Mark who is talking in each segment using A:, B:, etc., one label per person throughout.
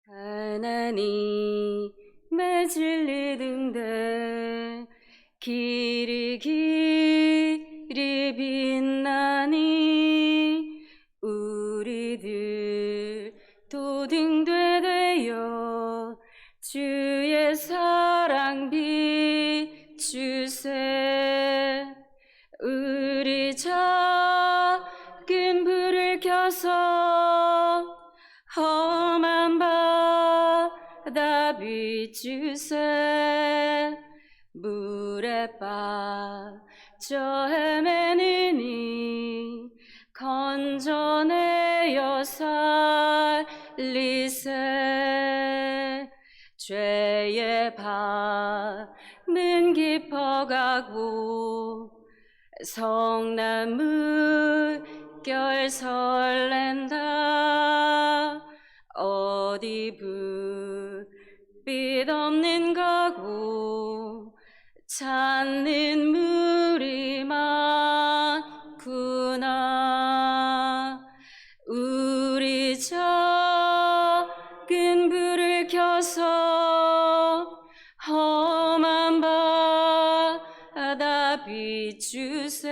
A: 하나님의 진리 등대 길이 빛나니 우리들 도등대 되어 주의 사랑 비추세. 우리 작은 불을 켜서 험한 바다 비추세. 물에 빠져 헤매느니 건져내어 살리세. 죄의 밤은 깊어가고 성난 물결 설렌다. 어디 불빛 없는 가고 찾는 물이 많구나. 우리 작은 불을 켜서 험한 바다 비추세.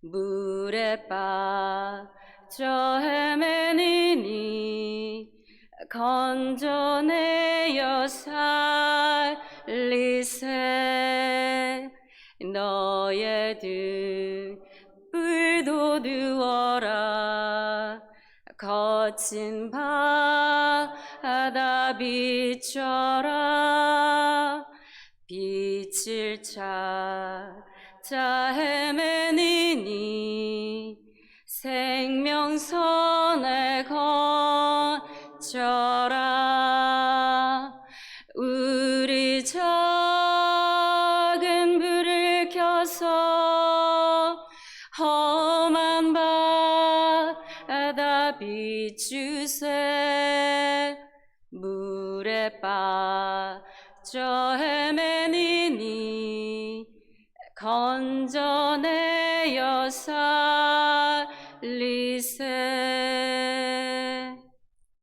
A: 물에 빠져 헤매느니 건져내어 살리세. 너의 등불도 누워라. 거친 바다 비춰라. 빛을 찾아 헤매느니 생명선을 건져라. 우리 작은 불을 켜서 험한 바다 비추세. 물에 빠져 헤매느니 건져내어 살리세.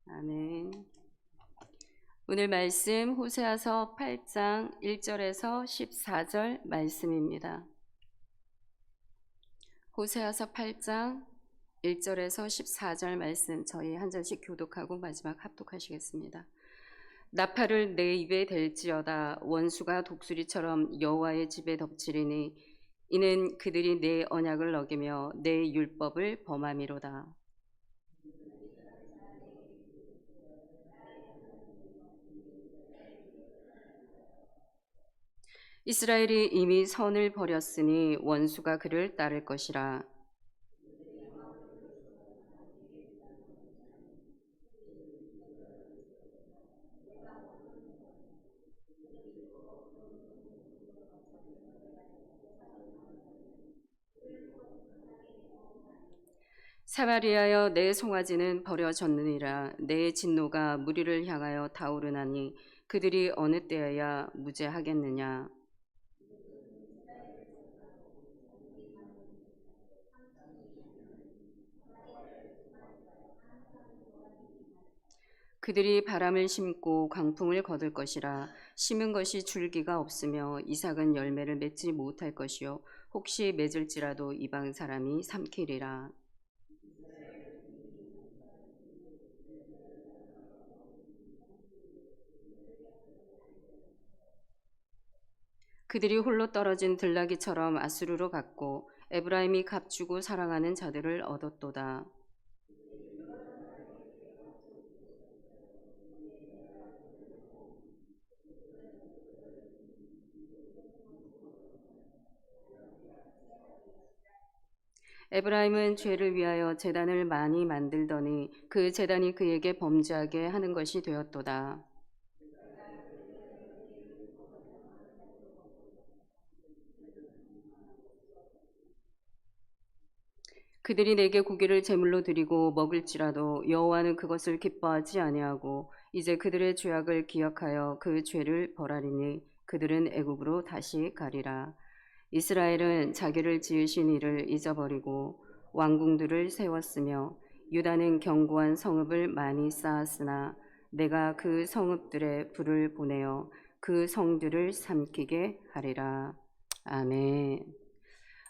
A: 아멘. 오늘 말씀 호세아서 8장 1절에서 14절 말씀입니다. 호세아서 8장 1절에서 14절 말씀 저희 한 절씩 교독하고 마지막 합독하시겠습니다. 나팔을 내 입에 댈지어다. 원수가 독수리처럼 여호와의 집에 덮치리니 이는 그들이 내 언약을 어기며 내 율법을 범함이로다. 이스라엘이 이미 선을 버렸으니 원수가 그를 따를 것이라. 사마리아여 내 송아지는 버려졌느니라. 내 진노가 무리를 향하여 타오르나니 그들이 어느 때에야 무죄하겠느냐. 그들이 바람을 심고 광풍을 거둘 것이라. 심은 것이 줄기가 없으며 이삭은 열매를 맺지 못할 것이요 혹시 맺을지라도 이방 사람이 삼키리라. 그들이 홀로 떨어진 들나귀처럼 아수르로 갔고 에브라임이 값주고 사랑하는 자들을 얻었도다. 에브라임은 죄를 위하여 제단을 많이 만들더니 그 제단이 그에게 범죄하게 하는 것이 되었도다. 그들이 내게 고기를 제물로 드리고 먹을지라도 여호와는 그것을 기뻐하지 아니하고 이제 그들의 죄악을 기억하여 그 죄를 벌하리니 그들은 애굽으로 다시 가리라. 이스라엘은 자기를 지으신 이를 잊어버리고 왕궁들을 세웠으며 유다는 견고한 성읍을 많이 쌓았으나 내가 그 성읍들에 불을 보내어 그 성들을 삼키게 하리라. 아멘.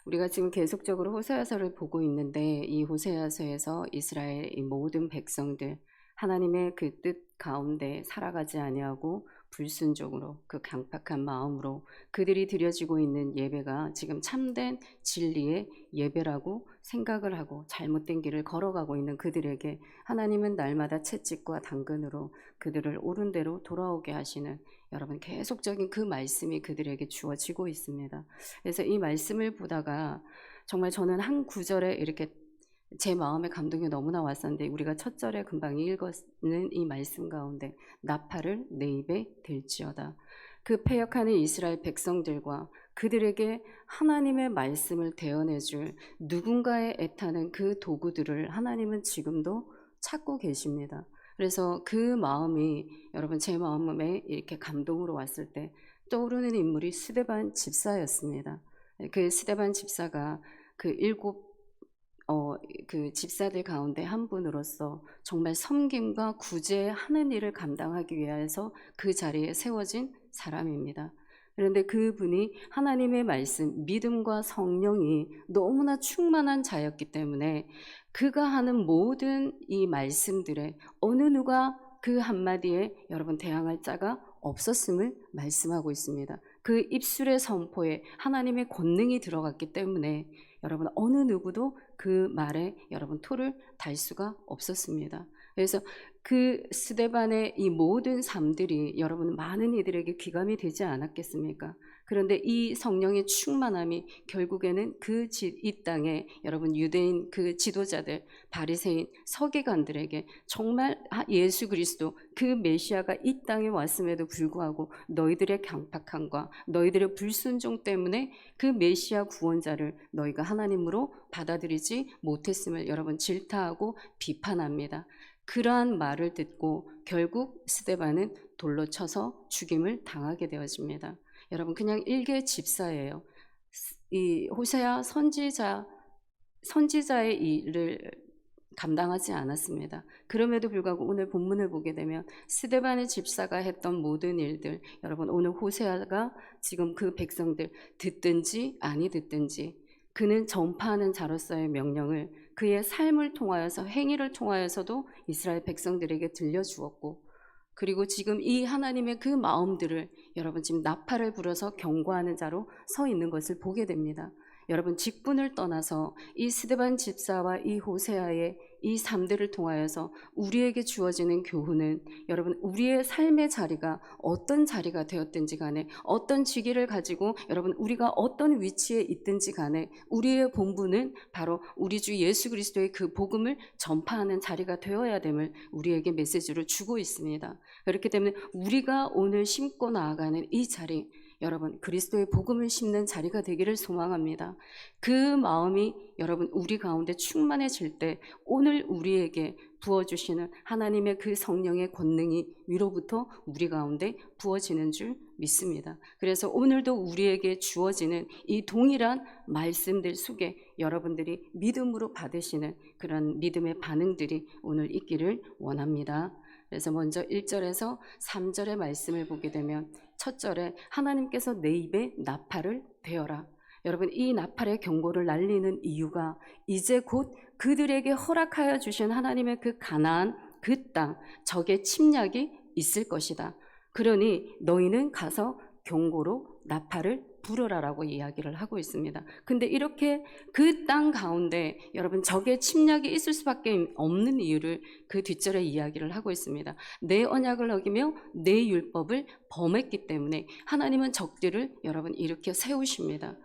A: 우리가 지금 계속적으로 호세아서를 보고 있는데 이 호세아서에서 이스라엘 이 모든 백성들 하나님의 그 뜻 가운데 살아가지 아니하고 불순종으로 그 강팍한 마음으로 그들이 드려지고 있는 예배가 지금 참된 진리의 예배라고 생각을 하고 잘못된 길을 걸어가고 있는 그들에게 하나님은 날마다 채찍과 당근으로 그들을 옳은 대로 돌아오게 하시는 여러분 계속적인 그 말씀이 그들에게 주어지고 있습니다. 그래서 이 말씀을 보다가 정말 저는 한 구절에 이렇게 제 마음에 감동이 너무나 왔었는데 우리가 첫 절에 금방 읽었는 이 말씀 가운데 나팔을 내 입에 댈지어다. 그 패역하는 이스라엘 백성들과 그들에게 하나님의 말씀을 대언해줄 누군가의 애타는 그 도구들을 하나님은 지금도 찾고 계십니다. 그래서 그 마음이 여러분 제 마음에 이렇게 감동으로 왔을 때 떠오르는 인물이 스데반 집사였습니다. 그 스데반 집사가 그 일곱 그 집사들 가운데 한 분으로서 정말 섬김과 구제하는 일을 감당하기 위해서 그 자리에 세워진 사람입니다. 그런데 그분이 하나님의 말씀, 믿음과 성령이 너무나 충만한 자였기 때문에 그가 하는 모든 이 말씀들에 어느 누가 그 한마디에 여러분 대항할 자가 없었음을 말씀하고 있습니다. 그 입술의 선포에 하나님의 권능이 들어갔기 때문에 여러분 어느 누구도 그 말에 여러분 토를 달 수가 없었습니다. 그래서 그 스데반의 이 모든 삶들이 여러분 많은 이들에게 귀감이 되지 않았겠습니까? 그런데 이 성령의 충만함이 결국에는 이 땅에 여러분 유대인 그 지도자들, 바리새인, 서기관들에게 정말 예수 그리스도 그 메시아가 이 땅에 왔음에도 불구하고 너희들의 강팍함과 너희들의 불순종 때문에 그 메시아 구원자를 너희가 하나님으로 받아들이지 못했음을 여러분 질타하고 비판합니다. 그러한 말을 듣고 결국 스데반은 돌로 쳐서 죽임을 당하게 되어집니다. 여러분 그냥 일개 집사예요. 이 호세아 선지자의 일을 감당하지 않았습니다. 그럼에도 불구하고 오늘 본문을 보게 되면 스데반의 집사가 했던 모든 일들 여러분 오늘 호세아가 지금 그 백성들 듣든지 아니 듣든지 그는 전파하는 자로서의 명령을 그의 삶을 통하여서 행위를 통하여서도 이스라엘 백성들에게 들려주었고 그리고 지금 이 하나님의 그 마음들을 여러분 지금 나팔을 불어서 경고하는 자로 서 있는 것을 보게 됩니다. 여러분 직분을 떠나서 이 스데반 집사와 이 호세아의 이 삶들을 통하여서 우리에게 주어지는 교훈은 여러분 우리의 삶의 자리가 어떤 자리가 되었든지 간에 어떤 직위를 가지고 여러분 우리가 어떤 위치에 있든지 간에 우리의 본분은 바로 우리 주 예수 그리스도의 그 복음을 전파하는 자리가 되어야 됨을 우리에게 메시지를 주고 있습니다. 그렇기 때문에 우리가 오늘 심고 나아가는 이 자리 여러분 그리스도의 복음을 심는 자리가 되기를 소망합니다. 그 마음이 여러분 우리 가운데 충만해질 때 오늘 우리에게 부어주시는 하나님의 그 성령의 권능이 위로부터 우리 가운데 부어지는 줄 믿습니다. 그래서 오늘도 우리에게 주어지는 이 동일한 말씀들 속에 여러분들이 믿음으로 받으시는 그런 믿음의 반응들이 오늘 있기를 원합니다. 그래서 먼저 1절에서 3절의 말씀을 보게 되면 첫 절에 하나님께서 내 입에 나팔을 베어라. 여러분 이 나팔의 경고를 날리는 이유가 이제 곧 그들에게 허락하여 주신 하나님의 그 가나안 그 땅 적의 침략이 있을 것이다. 그러니 너희는 가서 경고로 나팔을 불어라라고 이야기를 하고 있습니다. 근데 이렇게 그 땅 가운데 여러분 적의 침략이 있을 수밖에 없는 이유를 그 뒷절에 이야기를 하고 있습니다. 내 언약을 어기며 내 율법을 범했기 때문에 하나님은 적들을 여러분 일으켜 세우십니다.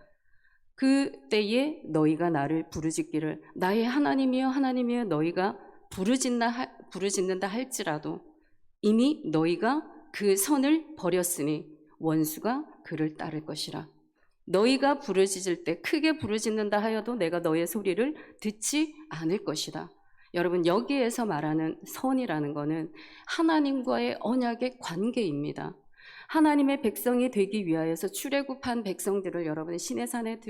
A: 그때에 너희가 나를 부르짖기를 나의 하나님이여 하나님이여 너희가 부르짖는다 할지라도 이미 너희가 그 선을 버렸으니 원수가 그를 따를 것이라. 너희가 부르짖을 때 크게 부르짖는다 하여도 내가 너의 소리를 듣지 않을 것이다. 여러분 여기에서 말하는 선이라는 것은 하나님과의 언약의 관계입니다. 하나님의 백성이 되기 위하여서 출애굽한 백성들을 여러분 시내산에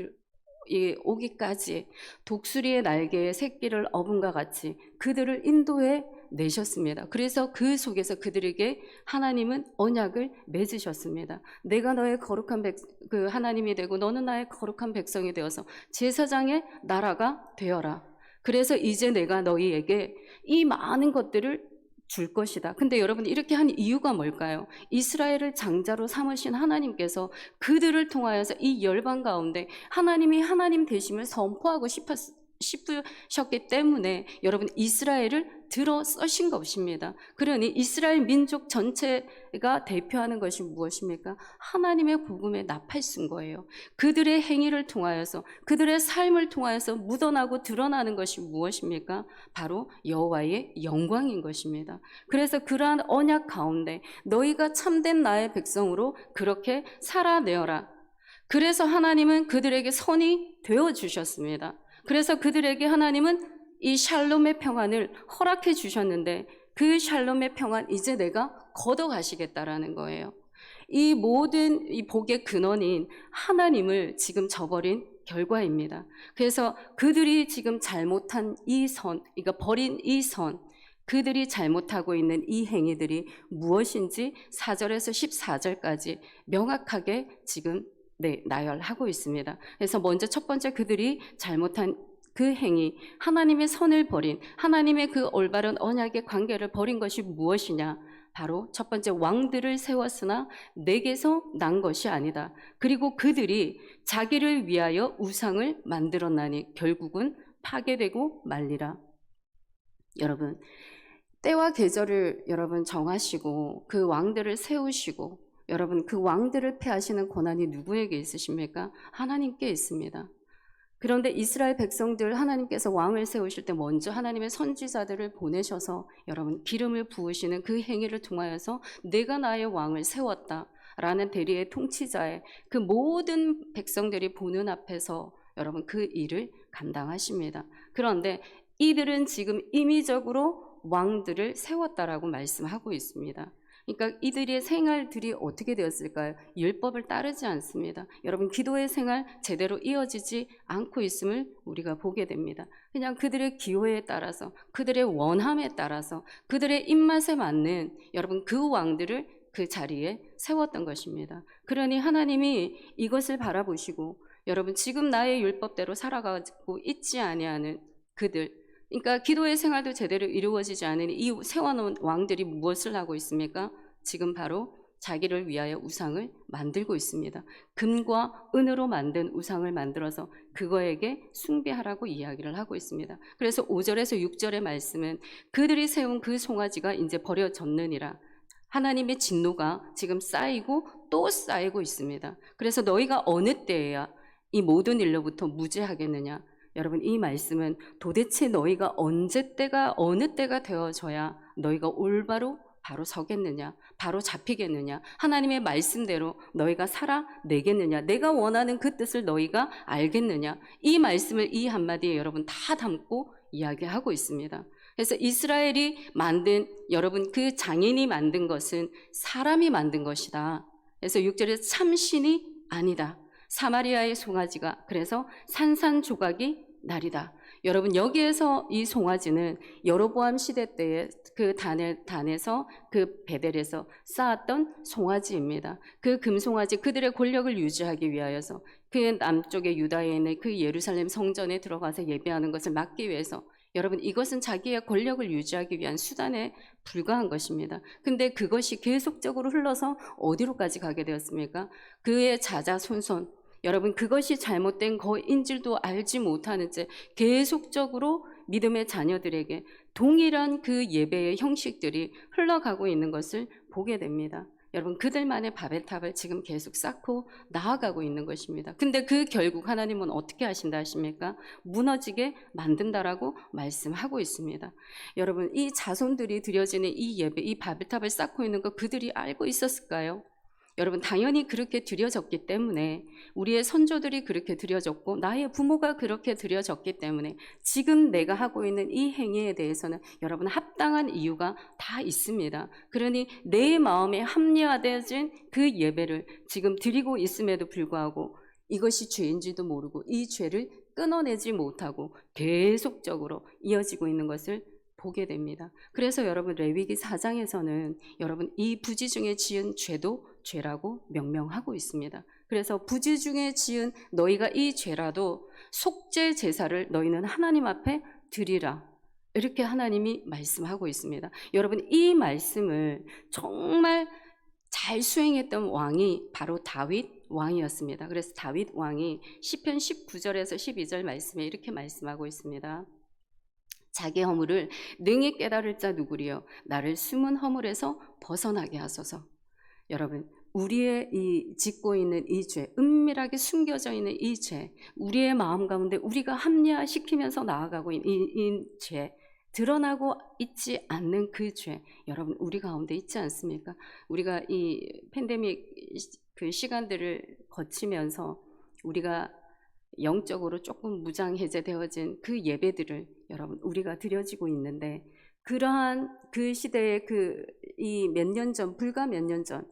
A: 오기까지 독수리의 날개에 새끼를 업음과 같이 그들을 인도해 내셨습니다. 그래서 그 속에서 그들에게 하나님은 언약을 맺으셨습니다. 내가 너의 거룩한 그 하나님이 되고 너는 나의 거룩한 백성이 되어서 제사장의 나라가 되어라. 그래서 이제 내가 너희에게 이 많은 것들을 줄 것이다. 근데 여러분 이렇게 한 이유가 뭘까요? 이스라엘을 장자로 삼으신 하나님께서 그들을 통하여서 이 열방 가운데 하나님이 하나님 되심을 선포하고 싶으셨기 때문에 여러분 이스라엘을 들어 써신 것입니다. 그러니 이스라엘 민족 전체가 대표하는 것이 무엇입니까? 하나님의 복음에 나팔쓴 거예요. 그들의 행위를 통하여서 그들의 삶을 통하여서 묻어나고 드러나는 것이 무엇입니까? 바로 여호와의 영광인 것입니다. 그래서 그러한 언약 가운데 너희가 참된 나의 백성으로 그렇게 살아내어라. 그래서 하나님은 그들에게 선이 되어 주셨습니다. 그래서 그들에게 하나님은 이 샬롬의 평안을 허락해 주셨는데 그 샬롬의 평안 이제 내가 걷어가시겠다라는 거예요. 이 모든 이 복의 근원인 하나님을 지금 저버린 결과입니다. 그래서 그들이 지금 잘못한 이 선, 그러니까 버린 이 선, 그들이 잘못하고 있는 이 행위들이 무엇인지 4절에서 14절까지 명확하게 지금 나열하고 있습니다. 그래서 먼저 첫 번째 그들이 잘못한 그 행위, 하나님의 선을 버린, 하나님의 그 올바른 언약의 관계를 버린 것이 무엇이냐? 바로 첫 번째 왕들을 세웠으나 내게서 난 것이 아니다. 그리고 그들이 자기를 위하여 우상을 만들었나니 결국은 파괴되고 말리라. 여러분, 때와 계절을 여러분 정하시고 그 왕들을 세우시고 여러분 그 왕들을 패하시는 권한이 누구에게 있으십니까? 하나님께 있습니다. 그런데 이스라엘 백성들 하나님께서 왕을 세우실 때 먼저 하나님의 선지자들을 보내셔서 여러분 기름을 부으시는 그 행위를 통하여서 내가 나의 왕을 세웠다 라는 대리의 통치자의 그 모든 백성들이 보는 앞에서 여러분 그 일을 감당하십니다. 그런데 이들은 지금 임의적으로 왕들을 세웠다라고 말씀하고 있습니다. 그러니까 이들의 생활들이 어떻게 되었을까요? 율법을 따르지 않습니다. 여러분 기도의 생활 제대로 이어지지 않고 있음을 우리가 보게 됩니다. 그냥 그들의 기호에 따라서 그들의 원함에 따라서 그들의 입맛에 맞는 여러분 그 왕들을 그 자리에 세웠던 것입니다. 그러니 하나님이 이것을 바라보시고 여러분 지금 나의 율법대로 살아가고 있지 아니하는 그들, 그러니까 기도의 생활도 제대로 이루어지지 않으니 이 세워놓은 왕들이 무엇을 하고 있습니까? 지금 바로 자기를 위하여 우상을 만들고 있습니다. 금과 은으로 만든 우상을 만들어서 그거에게 숭배하라고 이야기를 하고 있습니다. 그래서 5절에서 6절의 말씀은 그들이 세운 그 송아지가 이제 버려졌느니라. 하나님의 진노가 지금 쌓이고 또 쌓이고 있습니다. 그래서 너희가 어느 때에야 이 모든 일로부터 무죄하겠느냐? 여러분 이 말씀은 도대체 너희가 어느 때가 되어져야 너희가 올바로 바로 서겠느냐, 바로 잡히겠느냐, 하나님의 말씀대로 너희가 살아내겠느냐, 내가 원하는 그 뜻을 너희가 알겠느냐, 이 말씀을 이 한마디에 여러분 다 담고 이야기하고 있습니다. 그래서 이스라엘이 만든 여러분 그 장인이 만든 것은 사람이 만든 것이다. 그래서 6절에 참신이 아니다. 사마리아의 송아지가 그래서 산산조각이 나리다. 여러분 여기에서 이 송아지는 여로보암 시대 때에 그 단에서 그 베델에서 쌓았던 송아지입니다. 그 금송아지 그들의 권력을 유지하기 위하여서 그 남쪽의 유다에 있는 그 예루살렘 성전에 들어가서 예배하는 것을 막기 위해서 여러분 이것은 자기의 권력을 유지하기 위한 수단에 불과한 것입니다. 근데 그것이 계속적으로 흘러서 어디로까지 가게 되었습니까? 그의 자자손손 여러분 그것이 잘못된 거인줄도 알지 못하는 채 계속적으로 믿음의 자녀들에게 동일한 그 예배의 형식들이 흘러가고 있는 것을 보게 됩니다. 여러분 그들만의 바벨탑을 지금 계속 쌓고 나아가고 있는 것입니다. 근데 그 결국 하나님은 어떻게 하신다 하십니까? 무너지게 만든다라고 말씀하고 있습니다. 여러분 이 자손들이 드려지는 이 예배, 이 바벨탑을 쌓고 있는 거 그들이 알고 있었을까요? 여러분 당연히 그렇게 드려졌기 때문에 우리의 선조들이 그렇게 드려졌고 나의 부모가 그렇게 드려졌기 때문에 지금 내가 하고 있는 이 행위에 대해서는 여러분 합당한 이유가 다 있습니다. 그러니 내 마음에 합리화되어진 그 예배를 지금 드리고 있음에도 불구하고 이것이 죄인지도 모르고 이 죄를 끊어내지 못하고 계속적으로 이어지고 있는 것을 보게 됩니다. 그래서 여러분 레위기 4장에서는 여러분 이 부지 중에 지은 죄도 죄라고 명명하고 있습니다. 그래서 부지 중에 지은 너희가 이 죄라도 속죄 제사를 너희는 하나님 앞에 드리라. 이렇게 하나님이 말씀하고 있습니다. 여러분 이 말씀을 정말 잘 수행했던 왕이 바로 다윗 왕이었습니다. 그래서 다윗 왕이 시편 19절에서 12절 말씀에 이렇게 말씀하고 있습니다. 자기 허물을 능히 깨달을 자 누구리요? 나를 숨은 허물에서 벗어나게 하소서. 여러분 우리의 이 짓고 있는 이 죄, 은밀하게 숨겨져 있는 이 죄, 우리의 마음 가운데 우리가 합리화시키면서 나아가고 있는 이 죄, 드러나고 있지 않는 그 죄, 여러분 우리 가운데 있지 않습니까? 우리가 이 팬데믹 그 시간들을 거치면서 우리가 영적으로 조금 무장해제되어진 그 예배들을 여러분 우리가 드려지고 있는데, 그러한 그 시대의 그 이 몇 년 전, 불과 몇 년 전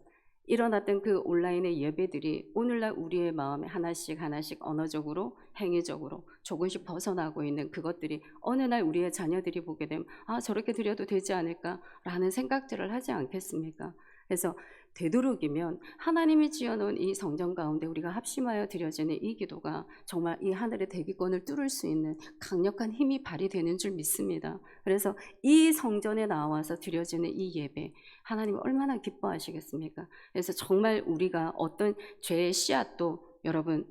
A: 일어났던 그 온라인의 예배들이 오늘날 우리의 마음에 하나씩 하나씩 언어적으로 행위적으로 조금씩 벗어나고 있는 그것들이 어느 날 우리의 자녀들이 보게 되면 아 저렇게 드려도 되지 않을까라는 생각들을 하지 않겠습니까? 그래서 되도록이면 하나님이 지어놓은 이 성전 가운데 우리가 합심하여 드려지는 이 기도가 정말 이 하늘의 대기권을 뚫을 수 있는 강력한 힘이 발휘되는 줄 믿습니다. 그래서 이 성전에 나와서 드려지는 이 예배 하나님 얼마나 기뻐하시겠습니까? 그래서 정말 우리가 어떤 죄의 씨앗도 여러분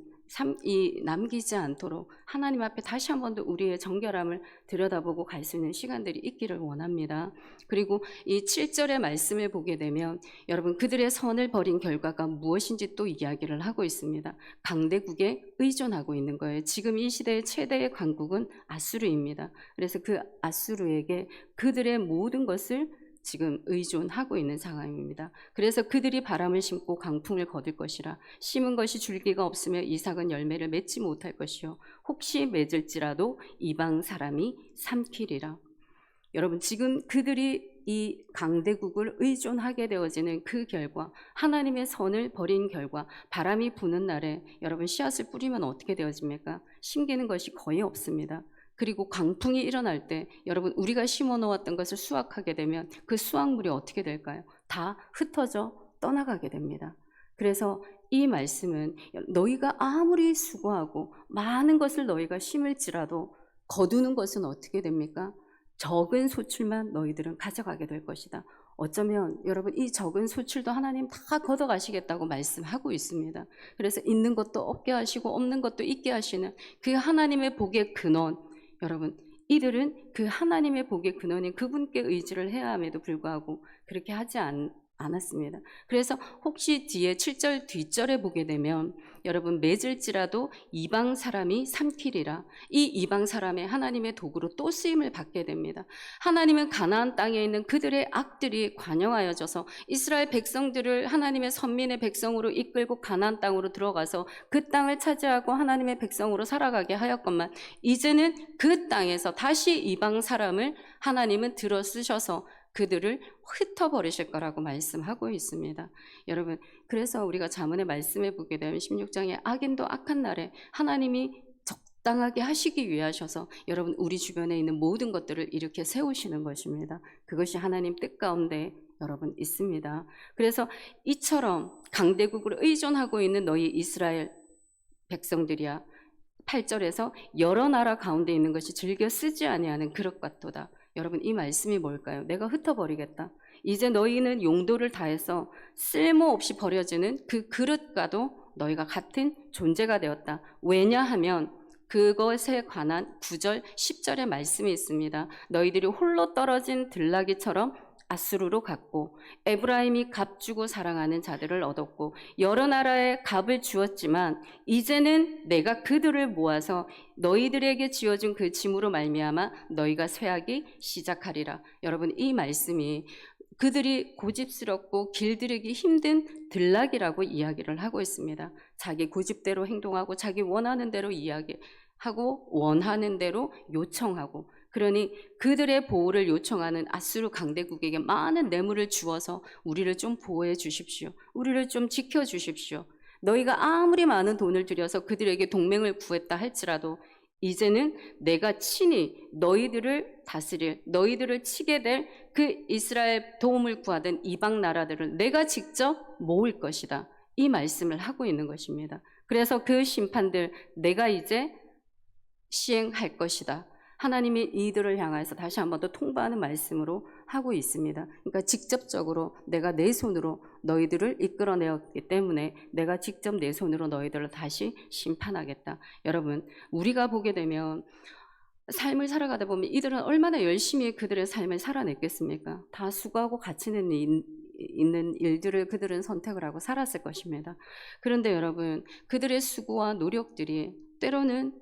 A: 남기지 않도록 하나님 앞에 다시 한 번 더 우리의 정결함을 들여다보고 갈 수 있는 시간들이 있기를 원합니다. 그리고 이 7절의 말씀을 보게 되면 여러분 그들의 선을 버린 결과가 무엇인지 또 이야기를 하고 있습니다. 강대국에 의존하고 있는 거예요. 지금 이 시대의 최대의 강국은 아수르입니다. 그래서 그 아수르에게 그들의 모든 것을 지금 의존하고 있는 상황입니다. 그래서 그들이 바람을 심고 강풍을 거둘 것이라. 심은 것이 줄기가 없으며 이삭은 열매를 맺지 못할 것이요 혹시 맺을지라도 이방 사람이 삼키리라. 여러분 지금 그들이 이 강대국을 의존하게 되어지는 그 결과, 하나님의 선을 버린 결과, 바람이 부는 날에 여러분 씨앗을 뿌리면 어떻게 되어집니까? 심기는 것이 거의 없습니다. 그리고 강풍이 일어날 때 여러분 우리가 심어 놓았던 것을 수확하게 되면 그 수확물이 어떻게 될까요? 다 흩어져 떠나가게 됩니다. 그래서 이 말씀은 너희가 아무리 수고하고 많은 것을 너희가 심을지라도 거두는 것은 어떻게 됩니까? 적은 소출만 너희들은 가져가게 될 것이다. 어쩌면 여러분 이 적은 소출도 하나님 다 걷어가시겠다고 말씀하고 있습니다. 그래서 있는 것도 없게 하시고 없는 것도 있게 하시는 그 하나님의 복의 근원, 여러분 이들은 그 하나님의 복의 근원인 그분께 의지를 해야 함에도 불구하고 그렇게 하지 않았습니다. 그래서 혹시 뒤에 7절 뒷절에 보게 되면 여러분 맺을지라도 이방 사람이 삼키리라. 이 이방 사람의 하나님의 도구로 또 쓰임을 받게 됩니다. 하나님은 가나안 땅에 있는 그들의 악들이 관영하여져서 이스라엘 백성들을 하나님의 선민의 백성으로 이끌고 가나안 땅으로 들어가서 그 땅을 차지하고 하나님의 백성으로 살아가게 하였건만 이제는 그 땅에서 다시 이방 사람을 하나님은 들어 쓰셔서 그들을 흩어버리실 거라고 말씀하고 있습니다. 여러분 그래서 우리가 잠언의 말씀에 보게 되면 16장에 악인도 악한 날에 하나님이 적당하게 하시기 위하셔서 여러분 우리 주변에 있는 모든 것들을 이렇게 세우시는 것입니다. 그것이 하나님 뜻 가운데 여러분 있습니다. 그래서 이처럼 강대국으로 의존하고 있는 너희 이스라엘 백성들이야 8절에서 여러 나라 가운데 있는 것이 즐겨 쓰지 아니하는 그릇 같도다. 여러분 이 말씀이 뭘까요? 내가 흩어버리겠다. 이제 너희는 용도를 다해서 쓸모없이 버려지는 그 그릇과도 너희가 같은 존재가 되었다. 왜냐하면 그것에 관한 9절 10절의 말씀이 있습니다. 너희들이 홀로 떨어진 들나귀처럼 아수르로 갔고 에브라임이 값 주고 사랑하는 자들을 얻었고 여러 나라에 값을 주었지만 이제는 내가 그들을 모아서 너희들에게 지어준 그 짐으로 말미암아 너희가 쇠하기 시작하리라. 여러분 이 말씀이 그들이 고집스럽고 길들이기 힘든 들나귀라고 이야기를 하고 있습니다. 자기 고집대로 행동하고 자기 원하는 대로 이야기하고 원하는 대로 요청하고, 그러니 그들의 보호를 요청하는 아수르 강대국에게 많은 뇌물을 주어서 우리를 좀 보호해 주십시오. 우리를 좀 지켜 주십시오. 너희가 아무리 많은 돈을 들여서 그들에게 동맹을 구했다 할지라도 이제는 내가 친히 너희들을 다스릴, 너희들을 치게 될 그 이스라엘 도움을 구하던 이방 나라들을 내가 직접 모을 것이다. 이 말씀을 하고 있는 것입니다. 그래서 그 심판들 내가 이제 시행할 것이다. 하나님이 이들을 향해서 다시 한 번 더 통보하는 말씀으로 하고 있습니다. 그러니까 직접적으로 내가 내 손으로 너희들을 이끌어내었기 때문에 내가 직접 내 손으로 너희들을 다시 심판하겠다. 여러분, 우리가 보게 되면 삶을 살아가다 보면 이들은 얼마나 열심히 그들의 삶을 살아냈겠습니까? 다 수고하고 가치 있는 일들을 그들은 선택을 하고 살았을 것입니다. 그런데 여러분, 그들의 수고와 노력들이 때로는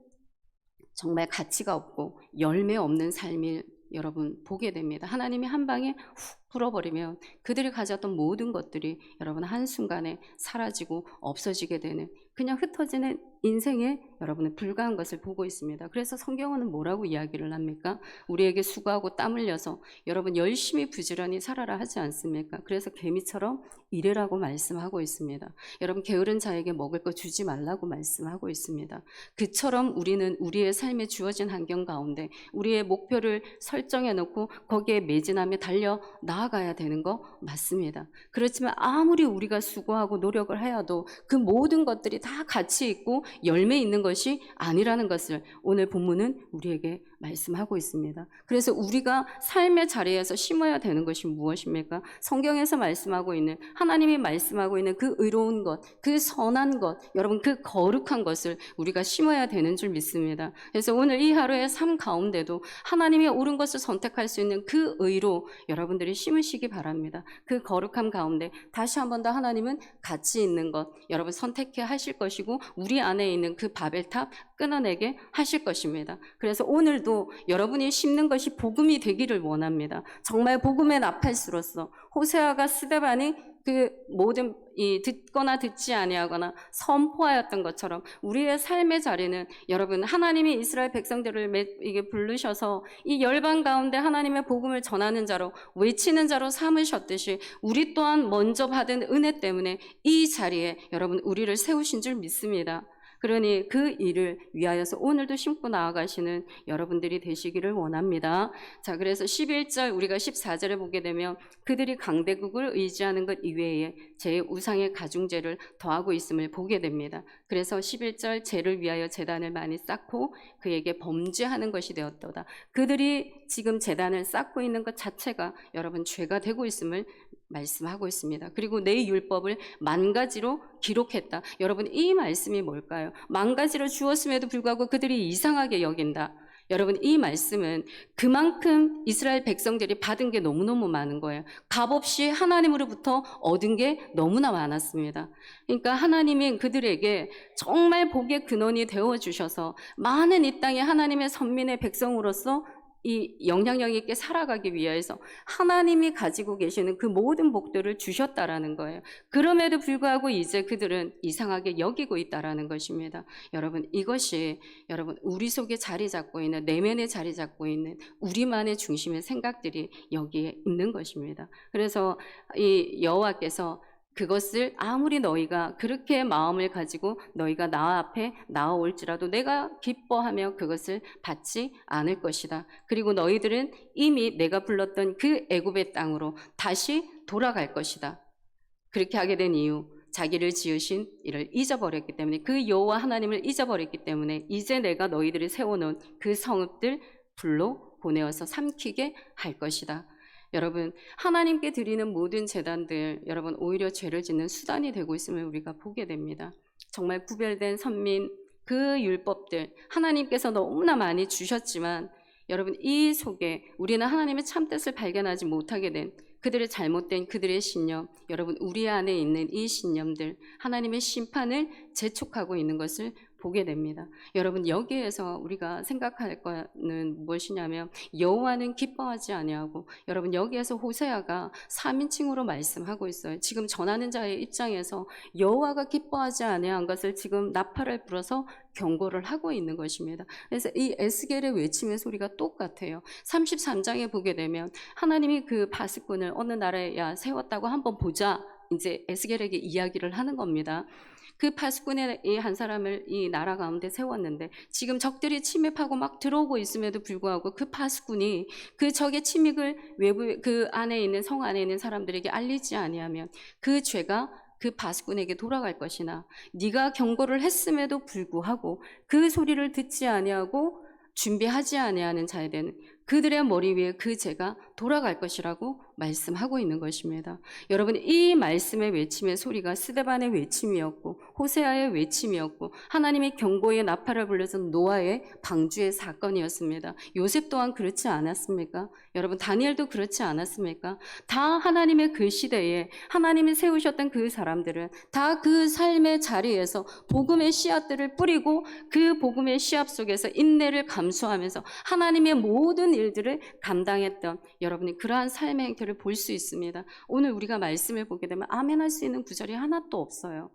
A: 정말 가치가 없고 열매 없는 삶을 여러분 보게 됩니다. 하나님이 한 방에 훅 불어버리면 그들이 가졌던 모든 것들이 여러분 한순간에 사라지고 없어지게 되는, 그냥 흩어지는 인생에 여러분은 불과한 것을 보고 있습니다. 그래서 성경은 뭐라고 이야기를 합니까? 우리에게 수고하고 땀 흘려서 여러분 열심히 부지런히 살아라 하지 않습니까? 그래서 개미처럼 일해라고 말씀하고 있습니다. 여러분, 게으른 자에게 먹을 거 주지 말라고 말씀하고 있습니다. 그처럼 우리는 우리의 삶에 주어진 환경 가운데 우리의 목표를 설정해 놓고 거기에 매진하며 달려 나아가야 되는 거 맞습니다. 그렇지만 아무리 우리가 수고하고 노력을 해야도 그 모든 것들이 다 가치 있고 열매 있는 것이 아니라는 것을 오늘 본문은 우리에게 말씀하고 있습니다. 그래서 우리가 삶의 자리에서 심어야 되는 것이 무엇입니까? 성경에서 말씀하고 있는, 하나님이 말씀하고 있는 그 의로운 것, 그 선한 것, 여러분 그 거룩한 것을 우리가 심어야 되는 줄 믿습니다. 그래서 오늘 이 하루의 삶 가운데도 하나님이 옳은 것을 선택할 수 있는 그 의로 여러분들이 심으시기 바랍니다. 그 거룩함 가운데 다시 한 번 더 하나님은 가치 있는 것 여러분 선택해 하실 것이고 우리 안에 있는 그 바벨탑 끊어내게 하실 것입니다. 그래서 오늘도 여러분이 심는 것이 복음이 되기를 원합니다. 정말 복음의 나팔수로서 호세아가 스데반이 그 모든 이 듣거나 듣지 아니하거나 선포하였던 것처럼 우리의 삶의 자리는 여러분 하나님이 이스라엘 백성들을 이게 부르셔서 이 열방 가운데 하나님의 복음을 전하는 자로 외치는 자로 삼으셨듯이 우리 또한 먼저 받은 은혜 때문에 이 자리에 여러분 우리를 세우신 줄 믿습니다. 그러니 그 일을 위하여서 오늘도 심고 나아가시는 여러분들이 되시기를 원합니다. 자, 그래서 11절 우리가 14절에 보게 되면 그들이 강대국을 의지하는 것 이외에 제 우상의 가중제를 더하고 있음을 보게 됩니다. 그래서 11절 죄를 위하여 제단을 많이 쌓고 그에게 범죄하는 것이 되었도다. 그들이 지금 제단을 쌓고 있는 것 자체가 여러분 죄가 되고 있음을 말씀하고 있습니다. 그리고 내 율법을 만 가지로 기록했다. 여러분 이 말씀이 뭘까요? 만 가지로 주었음에도 불구하고 그들이 이상하게 여긴다. 여러분 이 말씀은 그만큼 이스라엘 백성들이 받은 게 너무너무 많은 거예요. 값없이 하나님으로부터 얻은 게 너무나 많았습니다. 그러니까 하나님이 그들에게 정말 복의 근원이 되어주셔서 많은 이 땅에 하나님의 선민의 백성으로서 이 영향력 있게 살아가기 위해서 하나님이 가지고 계시는 그 모든 복들을 주셨다라는 거예요. 그럼에도 불구하고 이제 그들은 이상하게 여기고 있다라는 것입니다. 여러분 이것이 여러분 우리 속에 자리 잡고 있는 내면에 자리 잡고 있는 우리만의 중심의 생각들이 여기에 있는 것입니다. 그래서 이 여호와께서 그것을 아무리 너희가 그렇게 마음을 가지고 너희가 나 앞에 나아올지라도 내가 기뻐하며 그것을 받지 않을 것이다. 그리고 너희들은 이미 내가 불렀던 그 애굽의 땅으로 다시 돌아갈 것이다. 그렇게 하게 된 이유, 자기를 지으신 이를 잊어버렸기 때문에, 그 여호와 하나님을 잊어버렸기 때문에 이제 내가 너희들이 세워놓은 그 성읍들 불로 보내어서 삼키게 할 것이다. 여러분 하나님께 드리는 모든 제단들 여러분 오히려 죄를 짓는 수단이 되고 있음을 우리가 보게 됩니다. 정말 구별된 선민 그 율법들 하나님께서 너무나 많이 주셨지만 여러분 이 속에 우리는 하나님의 참뜻을 발견하지 못하게 된 그들의 잘못된 그들의 신념, 여러분 우리 안에 있는 이 신념들 하나님의 심판을 재촉하고 있는 것을 보게 됩니다. 여러분 여기에서 우리가 생각할 거는 무엇이냐면 여호와는 기뻐하지 아니하고, 여러분 여기에서 호세아가 3인칭으로 말씀하고 있어요. 지금 전하는 자의 입장에서 여호와가 기뻐하지 아니한 것을 지금 나팔을 불어서 경고를 하고 있는 것입니다. 그래서 이 에스겔의 외침의 소리가 똑같아요. 33장에 보게 되면 하나님이 그 바스꾼을 어느 나라에 세웠다고 한번 보자 이제 에스겔에게 이야기를 하는 겁니다. 그 파수꾼의 이 한 사람을 이 나라 가운데 세웠는데 지금 적들이 침입하고 막 들어오고 있음에도 불구하고 그 파수꾼이 그 적의 침입을 외부 그 안에 있는 성 안에 있는 사람들에게 알리지 아니하면 그 죄가 그 파수꾼에게 돌아갈 것이나 네가 경고를 했음에도 불구하고 그 소리를 듣지 아니하고 준비하지 아니하는 자에 대한 그들의 머리 위에 그 죄가 돌아갈 것이라고 말씀하고 있는 것입니다. 여러분, 이 말씀의 외침의 소리가 스데반의 외침이었고 호세아의 외침이었고 하나님의 경고의 나팔을 불려서 노아의 방주의 사건이었습니다. 요셉 또한 그렇지 않았습니까? 여러분, 다니엘도 그렇지 않았습니까? 다 하나님의 그 시대에 하나님이 세우셨던 그 사람들은 다 그 삶의 자리에서 복음의 씨앗들을 뿌리고 그 복음의 씨앗 속에서 인내를 감수하면서 하나님의 모든 일들을 감당했던 여러분이 그러한 삶의 행태를 볼 수 있습니다. 오늘 우리가 말씀을 보게 되면 아멘할 수 있는 구절이 하나도 없어요.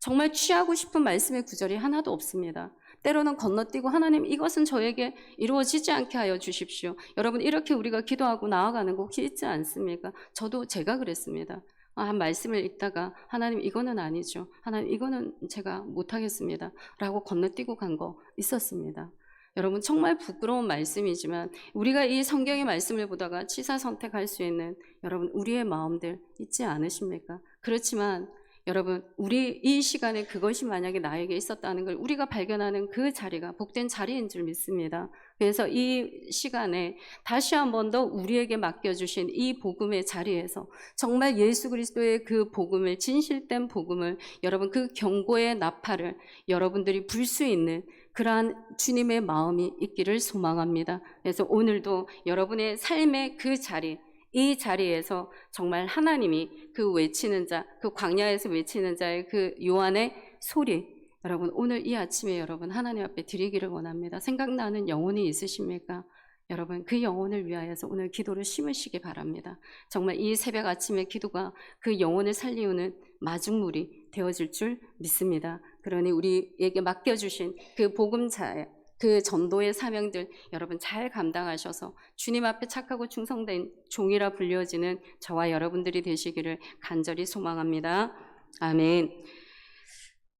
A: 정말 취하고 싶은 말씀의 구절이 하나도 없습니다. 때로는 건너뛰고 하나님 이것은 저에게 이루어지지 않게 하여 주십시오. 여러분, 이렇게 우리가 기도하고 나아가는 곳이 있지 않습니까? 저도 제가 그랬습니다. 한 말씀을 읽다가 하나님 이거는 아니죠. 하나님 이거는 제가 못하겠습니다. 라고 건너뛰고 간 거 있었습니다. 여러분, 정말 부끄러운 말씀이지만 우리가 이 성경의 말씀을 보다가 취사 선택할 수 있는 여러분 우리의 마음들 있지 않으십니까? 그렇지만 여러분, 우리 이 시간에 그것이 만약에 나에게 있었다는 걸 우리가 발견하는 그 자리가 복된 자리인 줄 믿습니다. 그래서 이 시간에 다시 한 번 더 우리에게 맡겨주신 이 복음의 자리에서 정말 예수 그리스도의 그 복음을, 진실된 복음을, 여러분 그 경고의 나팔을 여러분들이 불 수 있는 그러한 주님의 마음이 있기를 소망합니다. 그래서 오늘도 여러분의 삶의 그 자리, 이 자리에서 정말 하나님이 그 외치는 자, 그 광야에서 외치는 자의 그 요한의 소리, 여러분 오늘 이 아침에 여러분 하나님 앞에 드리기를 원합니다. 생각나는 영혼이 있으십니까? 여러분 그 영혼을 위하여서 오늘 기도를 심으시기 바랍니다. 정말 이 새벽 아침의 기도가 그 영혼을 살리우는 마중물이 되어질 줄 믿습니다. 그러니 우리에게 맡겨주신 그 복음자의 그 전도의 사명들 여러분 잘 감당하셔서 주님 앞에 착하고 충성된 종이라 불려지는 저와 여러분들이 되시기를 간절히 소망합니다. 아멘.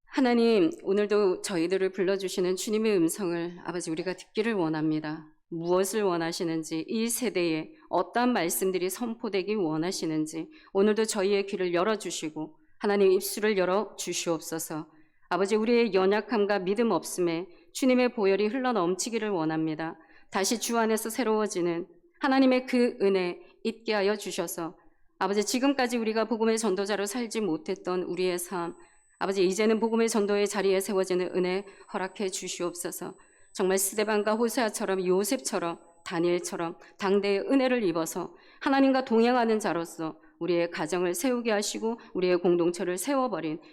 A: 하나님, 오늘도 저희들을 불러주시는 주님의 음성을 아버지 우리가 듣기를 원합니다. 무엇을 원하시는지, 이 세대에 어떠한 말씀들이 선포되기 원하시는지 오늘도 저희의 귀를 열어주시고 하나님 입술을 열어 주시옵소서. 아버지, 우리의 연약함과 믿음 없음에 주님의 보혈이 흘러넘치기를 원합니다. 다시 주 안에서 새로워지는 하나님의 그 은혜 있게 하여 주셔서 아버지, 지금까지 우리가 복음의 전도자로 살지 못했던 우리의 삶, 아버지 이제는 복음의 전도의 자리에 세워지는 은혜 허락해 주시옵소서. 정말 스데반과 호세아처럼, 요셉처럼, 다니엘처럼 당대의 은혜를 입어서 하나님과 동행하는 자로서 우리의 가정을 세우게 하시고 우리의 공동체를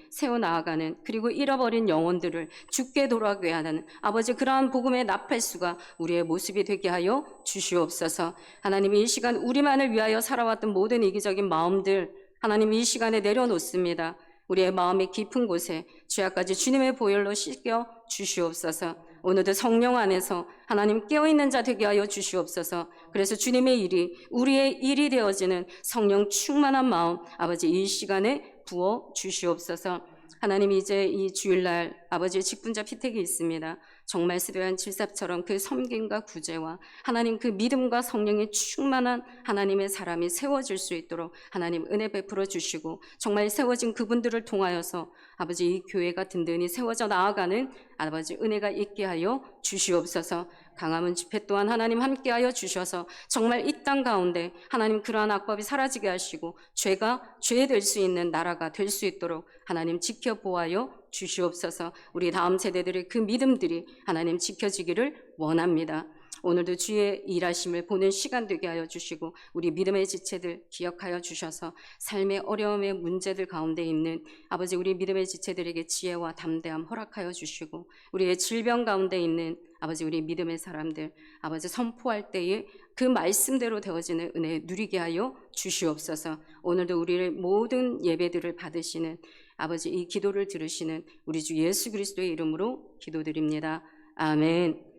A: 세워나가는, 그리고 잃어버린 영혼들을 죽게 돌아오게 하는 아버지 그러한 복음의 나팔수가 우리의 모습이 되게 하여 주시옵소서. 하나님, 이 시간 우리만을 위하여 살아왔던 모든 이기적인 마음들 하나님 이 시간에 내려놓습니다. 우리의 마음의 깊은 곳에 죄악까지 주님의 보혈로 씻겨 주시옵소서. 오늘도 성령 안에서 하나님 깨어있는 자 되게 하여 주시옵소서. 그래서 주님의 일이 우리의 일이 되어지는 성령 충만한 마음 아버지 이 시간에 부어 주시옵소서. 하나님, 이제 이 주일날 아버지의 직분자 피택이 있습니다. 정말 스데반 질삽처럼 그 섬김과 구제와 하나님 그 믿음과 성령의 충만한 하나님의 사람이 세워질 수 있도록 하나님 은혜 베풀어 주시고 정말 세워진 그분들을 통하여서 아버지 이 교회가 든든히 세워져 나아가는 아버지 은혜가 있게 하여 주시옵소서. 강화문 집회 또한 하나님 함께하여 주셔서 정말 이 땅 가운데 하나님 그러한 악법이 사라지게 하시고 죄가 죄될 수 있는 나라가 될 수 있도록 하나님 지켜보아요 주시옵소서. 우리 다음 세대들의 그 믿음들이 하나님 지켜지기를 원합니다. 오늘도 주의 일하심을 보는 시간 되게 하여 주시고 우리 믿음의 지체들 기억하여 주셔서 삶의 어려움의 문제들 가운데 있는 아버지 우리 믿음의 지체들에게 지혜와 담대함 허락하여 주시고 우리의 질병 가운데 있는 아버지 우리 믿음의 사람들 아버지 선포할 때에 그 말씀대로 되어지는 은혜 누리게 하여 주시옵소서. 오늘도 우리의 모든 예배들을 받으시는 아버지 이 기도를 들으시는 우리 주 예수 그리스도의 이름으로 기도드립니다. 아멘.